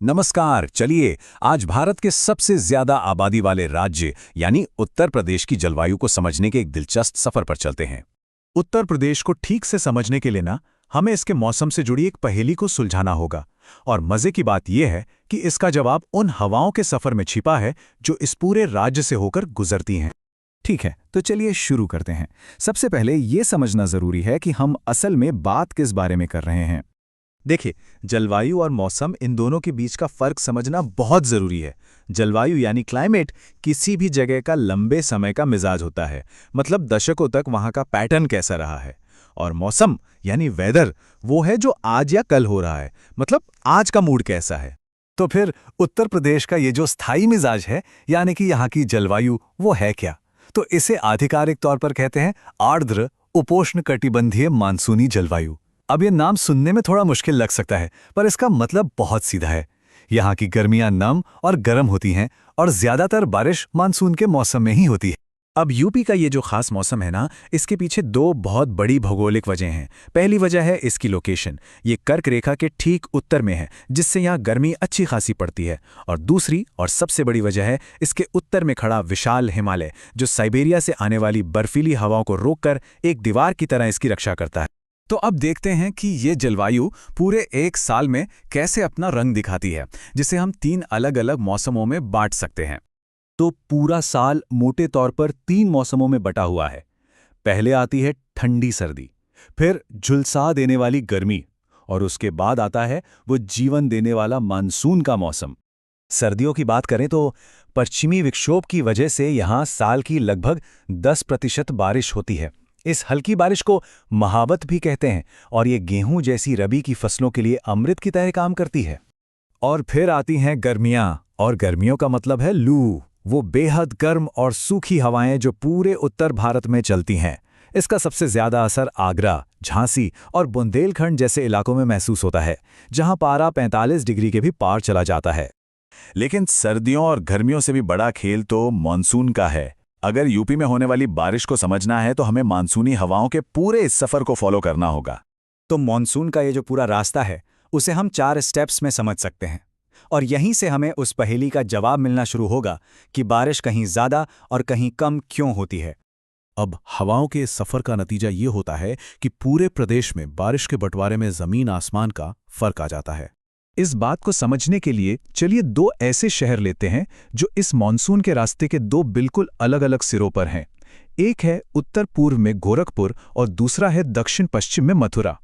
नमस्कार। चलिए आज भारत के सबसे ज्यादा आबादी वाले राज्य यानी उत्तर प्रदेश की जलवायु को समझने के एक दिलचस्प सफर पर चलते हैं। उत्तर प्रदेश को ठीक से समझने के लिए ना हमें इसके मौसम से जुड़ी एक पहेली को सुलझाना होगा। और मजे की बात यह है कि इसका जवाब उन हवाओं के सफर में छिपा है जो इस पूरे राज्य से होकर गुजरती हैं। ठीक है, तो चलिए शुरू करते हैं। सबसे पहले ये समझना जरूरी है कि हम असल में बात किस बारे में कर रहे हैं। देखिए, जलवायु और मौसम इन दोनों के बीच का फर्क समझना बहुत जरूरी है। जलवायु यानी क्लाइमेट किसी भी जगह का लंबे समय का मिजाज होता है, मतलब दशकों तक वहां का पैटर्न कैसा रहा है। और मौसम यानी वेदर वो है जो आज या कल हो रहा है, मतलब आज का मूड कैसा है। तो फिर उत्तर प्रदेश का ये जो स्थायी मिजाज है यानी कि यहाँ की जलवायु वो है क्या? तो इसे आधिकारिक तौर पर कहते हैं आर्द्र उपोष्णकटिबंधीय मानसूनी जलवायु। अब ये नाम सुनने में थोड़ा मुश्किल लग सकता है, पर इसका मतलब बहुत सीधा है। यहाँ की गर्मियां नम और गर्म होती हैं और ज्यादातर बारिश मानसून के मौसम में ही होती है। अब यूपी का ये जो खास मौसम है ना, इसके पीछे दो बहुत बड़ी भौगोलिक वजह हैं। पहली वजह है इसकी लोकेशन, ये कर्क रेखा के ठीक उत्तर में है, जिससे यहाँ गर्मी अच्छी खासी पड़ती है। और दूसरी और सबसे बड़ी वजह है इसके उत्तर में खड़ा विशाल हिमालय, जो साइबेरिया से आने वाली बर्फीली हवाओं को रोककर एक दीवार की तरह इसकी रक्षा करता है। तो अब देखते हैं कि ये जलवायु पूरे एक साल में कैसे अपना रंग दिखाती है, जिसे हम 3 अलग-अलग मौसमों में बांट सकते हैं। तो पूरा साल मोटे तौर पर 3 मौसमों में बटा हुआ है। पहले आती है ठंडी सर्दी, फिर झुलसा देने वाली गर्मी, और उसके बाद आता है वो जीवन देने वाला मानसून का मौसम। सर्दियों की बात करें तो पश्चिमी विक्षोभ की वजह से यहाँ साल की लगभग 10% बारिश होती है। इस हल्की बारिश को महावत भी कहते हैं, और ये गेहूं जैसी रबी की फसलों के लिए अमृत की तरह काम करती है। और फिर आती हैं गर्मियां, और गर्मियों का मतलब है लू, वो बेहद गर्म और सूखी हवाएं जो पूरे उत्तर भारत में चलती हैं। इसका सबसे ज्यादा असर आगरा, झांसी और बुंदेलखंड जैसे इलाकों में महसूस होता है, जहां पारा 45 डिग्री के भी पार चला जाता है। लेकिन सर्दियों और गर्मियों से भी बड़ा खेल तो मानसून का है। अगर यूपी में होने वाली बारिश को समझना है तो हमें मानसूनी हवाओं के पूरे इस सफर को फॉलो करना होगा। तो मॉनसून का ये जो पूरा रास्ता है उसे हम 4 स्टेप्स में समझ सकते हैं, और यहीं से हमें उस पहेली का जवाब मिलना शुरू होगा कि बारिश कहीं ज्यादा और कहीं कम क्यों होती है। अब हवाओं के इस सफर का नतीजा ये होता है कि पूरे प्रदेश में बारिश के बंटवारे में जमीन आसमान का फर्क आ जाता है। इस बात को समझने के लिए चलिए 2 ऐसे शहर लेते हैं जो इस मॉनसून के रास्ते के 2 बिल्कुल अलग-अलग सिरों पर हैं। एक है उत्तर पूर्व में गोरखपुर और दूसरा है दक्षिण पश्चिम में मथुरा।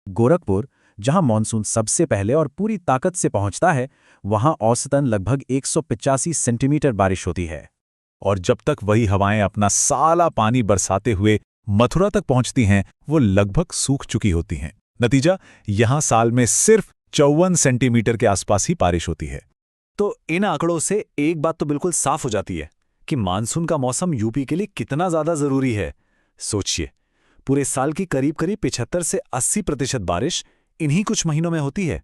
गोरखपुर, जहां मॉनसून सबसे पहले और पूरी ताकत से पहुंचता है, वहां औसतन लगभग 185 सेंटीमीटर बारिश होती है। और जब तक वही हवाएं अपना साला पानी बरसाते हुए मथुरा तक पहुंचती हैं, वो लगभग सूख चुकी होती हैं। नतीजा, यहां साल में सिर्फ 54 सेंटीमीटर के आसपास ही बारिश होती है। तो इन आंकड़ों से एक बात तो बिल्कुल साफ हो जाती है कि मानसून का मौसम यूपी के लिए कितना ज्यादा जरूरी है। सोचिए, पूरे साल की करीब करीब 75 से 80% बारिश इन्हीं कुछ महीनों में होती है।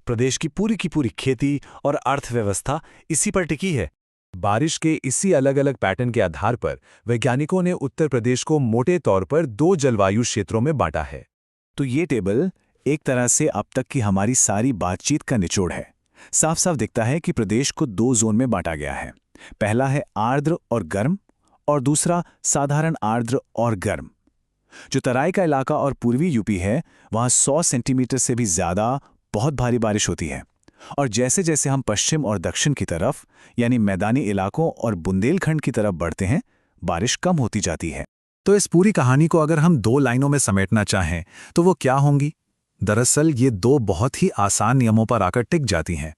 प्रदेश की पूरी खेती और अर्थव्यवस्था इसी पर टिकी है। बारिश के इसी अलग अलग पैटर्न के आधार पर वैज्ञानिकों ने उत्तर प्रदेश को मोटे तौर पर 2 जलवायु क्षेत्रों में बांटा है। तो ये टेबल एक तरह से अब तक की हमारी सारी बातचीत का निचोड़ है। साफ साफ दिखता है कि प्रदेश को 2 जोन में बांटा गया है। पहला है आर्द्र और गर्म, और दूसरा साधारण आर्द्र और गर्म। जो तराई का इलाका और पूर्वी यूपी है, वहां 100 सेंटीमीटर से भी ज्यादा बहुत भारी बारिश होती है। और जैसे जैसे हम पश्चिम और दक्षिण की तरफ यानी मैदानी इलाकों और बुंदेलखंड की तरफ बढ़ते हैं, बारिश कम होती जाती है। तो इस पूरी कहानी को अगर हम 2 लाइनों में समेटना चाहें तो वो क्या होंगी? दरअसल ये 2 बहुत ही आसान नियमों पर आकर टिक जाती हैं।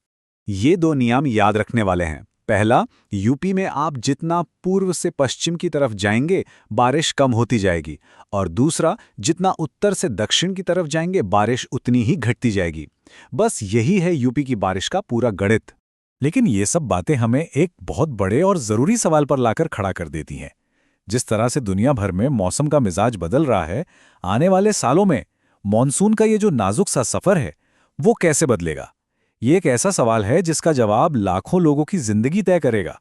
ये 2 नियम याद रखने वाले हैं। पहला, यूपी में आप जितना पूर्व से पश्चिम की तरफ जाएंगे बारिश कम होती जाएगी, और दूसरा, जितना उत्तर से दक्षिण की तरफ जाएंगे बारिश उतनी ही घटती जाएगी। बस यही है यूपी की बारिश का पूरा गणित। लेकिन ये सब बातें हमें एक बहुत बड़े और जरूरी सवाल पर लाकर खड़ा कर देती हैं। जिस तरह से दुनिया भर में मौसम का मिजाज बदल रहा है, आने वाले सालों में मॉनसून का ये जो नाजुक सा सफर है वो कैसे बदलेगा? ये एक ऐसा सवाल है जिसका जवाब लाखों लोगों की जिंदगी तय करेगा।